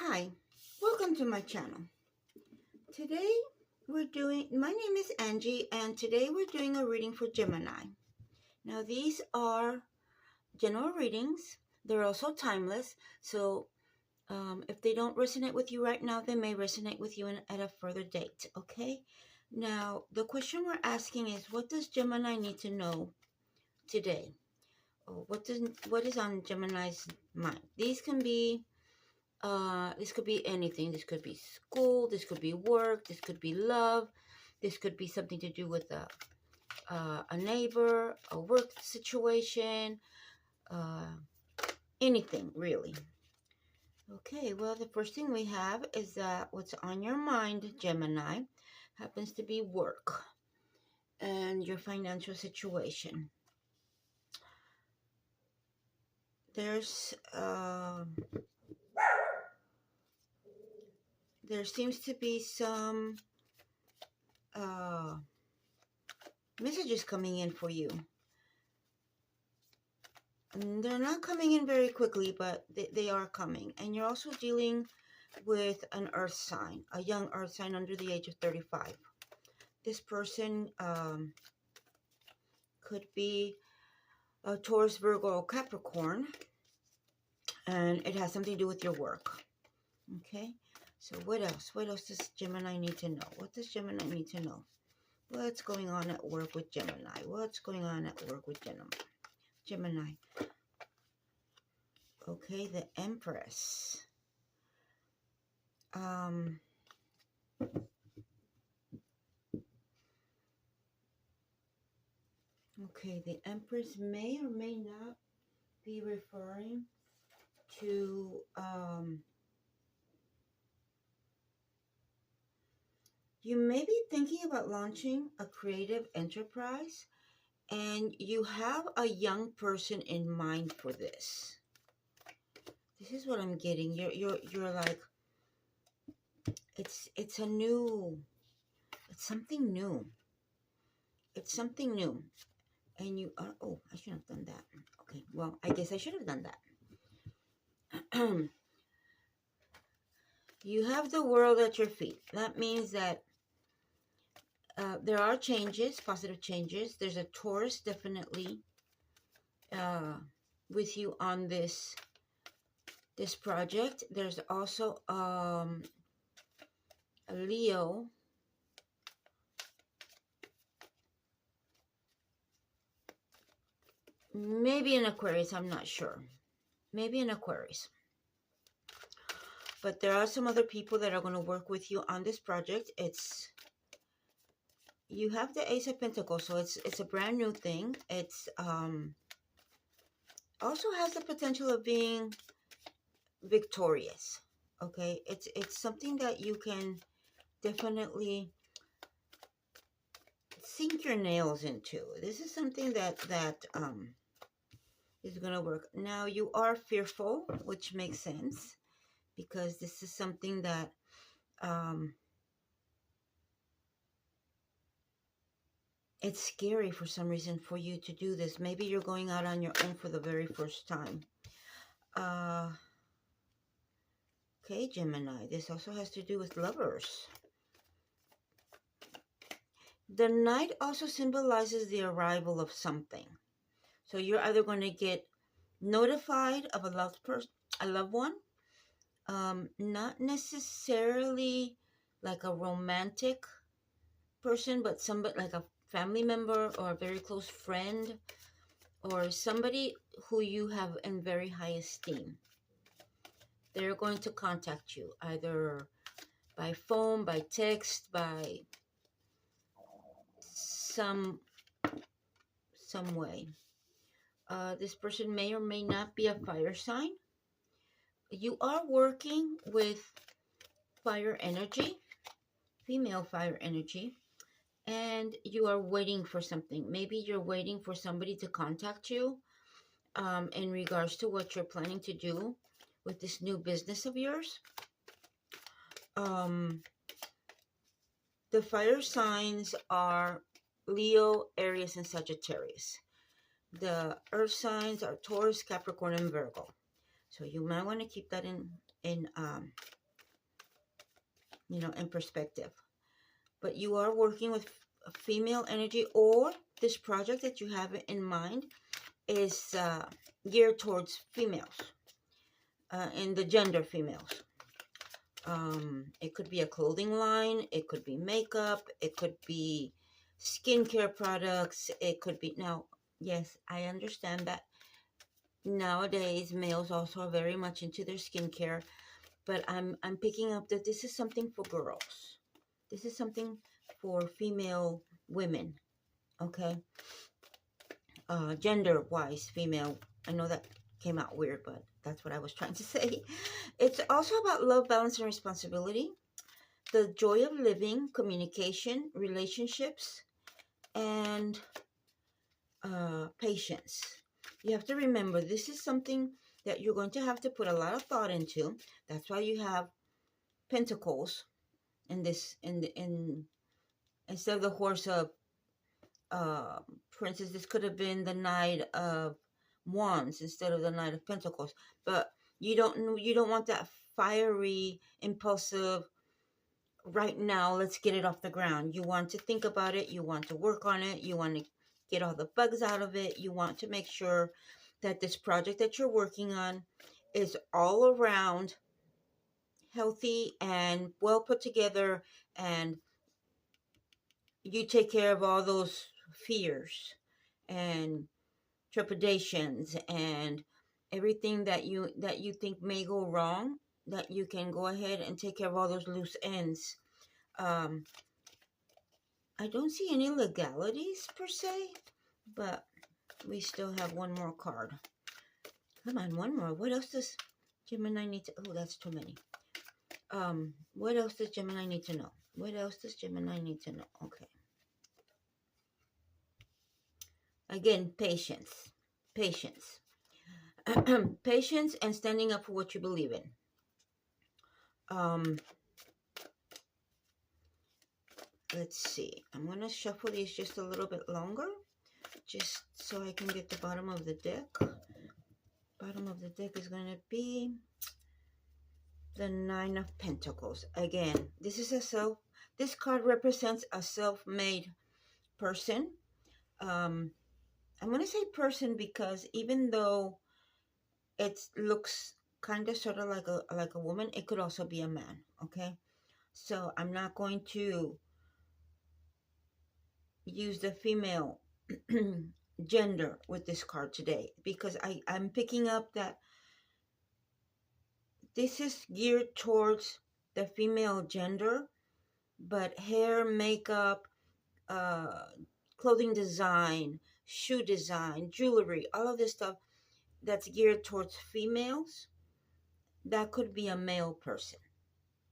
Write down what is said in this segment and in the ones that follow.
Hi, welcome to my channel. Today my name is Angie, and today we're doing a reading for Gemini. Now these are general readings. They're also timeless, so if they don't resonate with you right now, they may resonate with you at a further date, okay? Now, the question we're asking is, what does Gemini need to know today? What is on Gemini's mind? This could be anything. This could be school, this could be work, this could be love, this could be something to do with a neighbor, a work situation, anything really. Okay, well, the first thing we have is that what's on your mind, Gemini, happens to be work and your financial situation. There seems to be some messages coming in for you. And they're not coming in very quickly, but they are coming. And you're also dealing with an earth sign, a young earth sign under the age of 35. This person could be a Taurus, Virgo, or Capricorn, and it has something to do with your work. Okay, so what else? What else does Gemini need to know? What does Gemini need to know? What's going on at work with Gemini? What's going on at work with Gemini? Okay, the Empress. Okay, the Empress may or may not be referring to you may be thinking about launching a creative enterprise, and you have a young person in mind for this. This is what I'm getting. You're like, it's something new. It's something new. And you are, oh, I should have done that. Okay, well, I guess I should have done that. You have the world at your feet. That means that there are changes, positive changes. There's a Taurus definitely with you on this project. There's also a Leo. Maybe an Aquarius, I'm not sure. Maybe an Aquarius. But there are some other people that are going to work with you on this project. You have the Ace of Pentacles, so it's a brand new thing. It's also has the potential of being victorious. Okay, it's something that you can definitely sink your nails into. This is something that is going to work. Now, you are fearful, which makes sense, because this is something that it's scary for some reason for you to do this. Maybe you're going out on your own for the very first time. Okay, Gemini, this also has to do with lovers. The Knight also symbolizes the arrival of something. So you're either going to get notified of a loved one, not necessarily like a romantic person, but somebody like a family member or a very close friend, or somebody who you have in very high esteem. They're going to contact you either by phone, by text, by some way. This person may or may not be a fire sign. You are working with fire energy, female fire energy, and you are waiting for something. Maybe you're waiting for somebody to contact you in regards to what you're planning to do with this new business of yours. The fire signs are Leo, Aries, and Sagittarius. The earth signs are Taurus, Capricorn, and Virgo. So you might want to keep that in you know, in perspective. But you are working with female energy, or this project that you have in mind is geared towards females, in the gender females. It could be a clothing line, it could be makeup, it could be skincare products, it could be, now, yes, I understand that nowadays males also are very much into their skincare, but I'm picking up that this is something for girls. This is something for female women, okay? Gender-wise, female. I know that came out weird, but that's what I was trying to say. It's also about love, balance, and responsibility, the joy of living, communication, relationships, and patience. You have to remember, this is something that you're going to have to put a lot of thought into. That's why you have pentacles in this, instead of the horse of, for instance, this could have been the Knight of Wands instead of the Knight of Pentacles. But you don't want that fiery, impulsive, right now, let's get it off the ground. You want to think about it. You want to work on it. You want to get all the bugs out of it. You want to make sure that this project that you're working on is all around healthy and well put together, and you take care of all those fears and trepidations and everything that you think may go wrong, that you can go ahead and take care of all those loose ends. I don't see any legalities per se, but we still have one more card. Come on, one more. What else does Gemini need to... Oh, that's too many. What else does Gemini need to know? What else does Gemini need to know? Okay. Again, patience. Patience. Patience and standing up for what you believe in. Let's see. I'm going to shuffle these just a little bit longer, just so I can get the bottom of the deck. Bottom of the deck is going to be the Nine of Pentacles. Again, this card represents a self-made person. I'm going to say person because even though it looks kind of sort of like a woman, it could also be a man, okay? So I'm not going to use the female gender with this card today, because I'm picking up that this is geared towards the female gender, but hair, makeup, clothing design, shoe design, jewelry, all of this stuff that's geared towards females, that could be a male person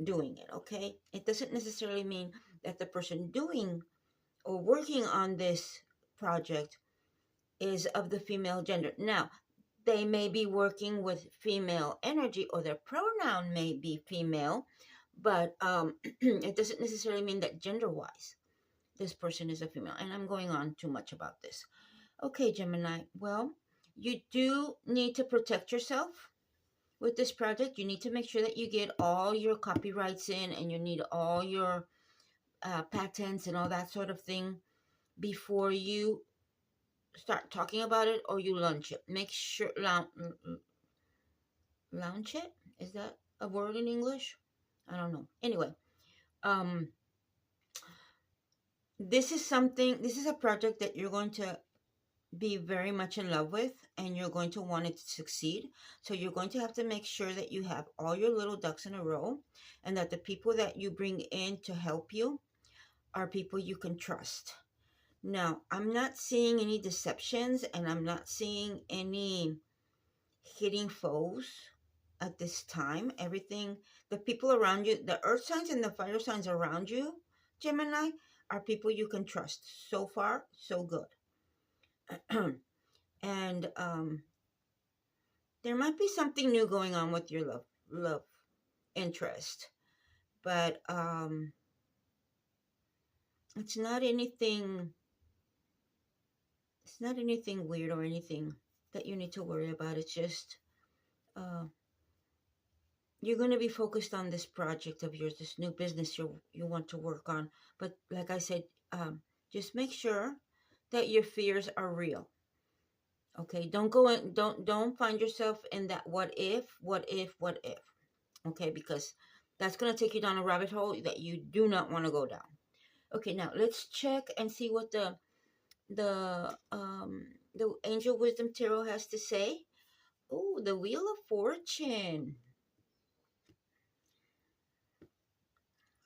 doing it, okay? It doesn't necessarily mean that the person doing or working on this project is of the female gender. Now, they may be working with female energy, or their pronoun may be female, but it doesn't necessarily mean that gender-wise this person is a female. And I'm going on too much about this. Okay, Gemini. Well, you do need to protect yourself with this project. You need to make sure that you get all your copyrights in, and you need all your patents and all that sort of thing before you start talking about it or you launch it. Make sure launch it, is that a word in English? I don't know. Anyway, this is a project that you're going to be very much in love with, and you're going to want it to succeed. So you're going to have to make sure that you have all your little ducks in a row, and that the people that you bring in to help you are people you can trust. Now, I'm not seeing any deceptions, and I'm not seeing any hitting foes at this time. Everything, the people around you, the earth signs and the fire signs around you, Gemini, are people you can trust. So far, so good. And there might be something new going on with your love interest, but it's not anything weird or anything that you need to worry about. It's just uh, you're going to be focused on this project of yours, this new business you want to work on. But like I said, just make sure that your fears are real. Okay, don't go in, don't find yourself in that what if, what if, what if. Okay, because that's going to take you down a rabbit hole that you do not want to go down. Okay, now let's check and see what the Angel Wisdom Tarot has to say. Oh, the Wheel of Fortune.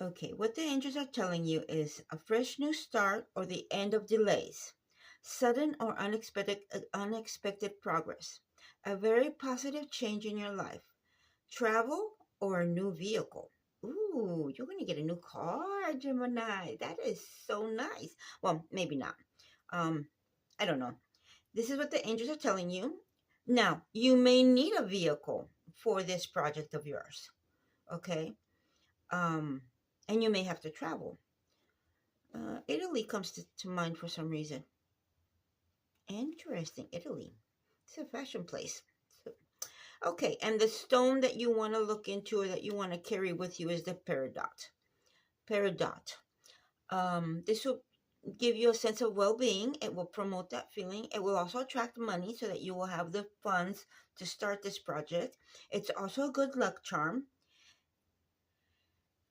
Okay, what the angels are telling you is a fresh new start or the end of delays, sudden or unexpected progress, a very positive change in your life, travel or a new vehicle. Ooh, you're going to get a new car, Gemini. That is so nice. Well, maybe not. Um, I don't know. This is what the angels are telling you. Now, you may need a vehicle for this project of yours. Okay? Um, and you may have to travel. Italy comes to mind for some reason. Interesting, Italy. It's a fashion place. So, okay, and the stone that you want to look into or that you want to carry with you is the peridot. Peridot. This will give you a sense of well-being. It will promote that feeling. It will also attract money so that you will have the funds to start this project. It's also a good luck charm.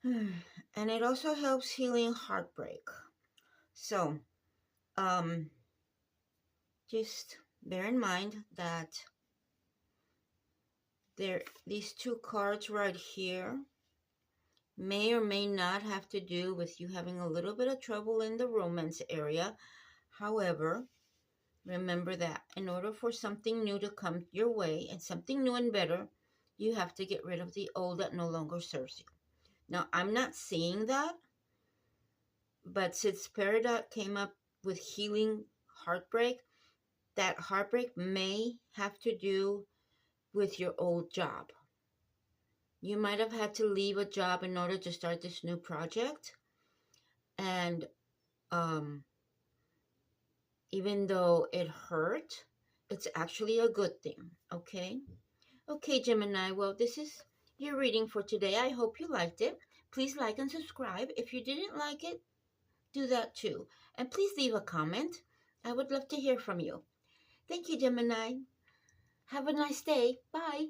And it also helps healing heartbreak. So, just bear in mind that these two cards right here may or may not have to do with you having a little bit of trouble in the romance area. However, remember that in order for something new to come your way and something new and better, you have to get rid of the old that no longer serves you. Now, I'm not seeing that, but since Peridot came up with healing heartbreak, that heartbreak may have to do with your old job. You might have had to leave a job in order to start this new project. And even though it hurt, it's actually a good thing. Okay? Okay, Gemini. Well, this is your reading for today. I hope you liked it. Please like and subscribe. If you didn't like it, do that too. And please leave a comment. I would love to hear from you. Thank you, Gemini. Have a nice day. Bye.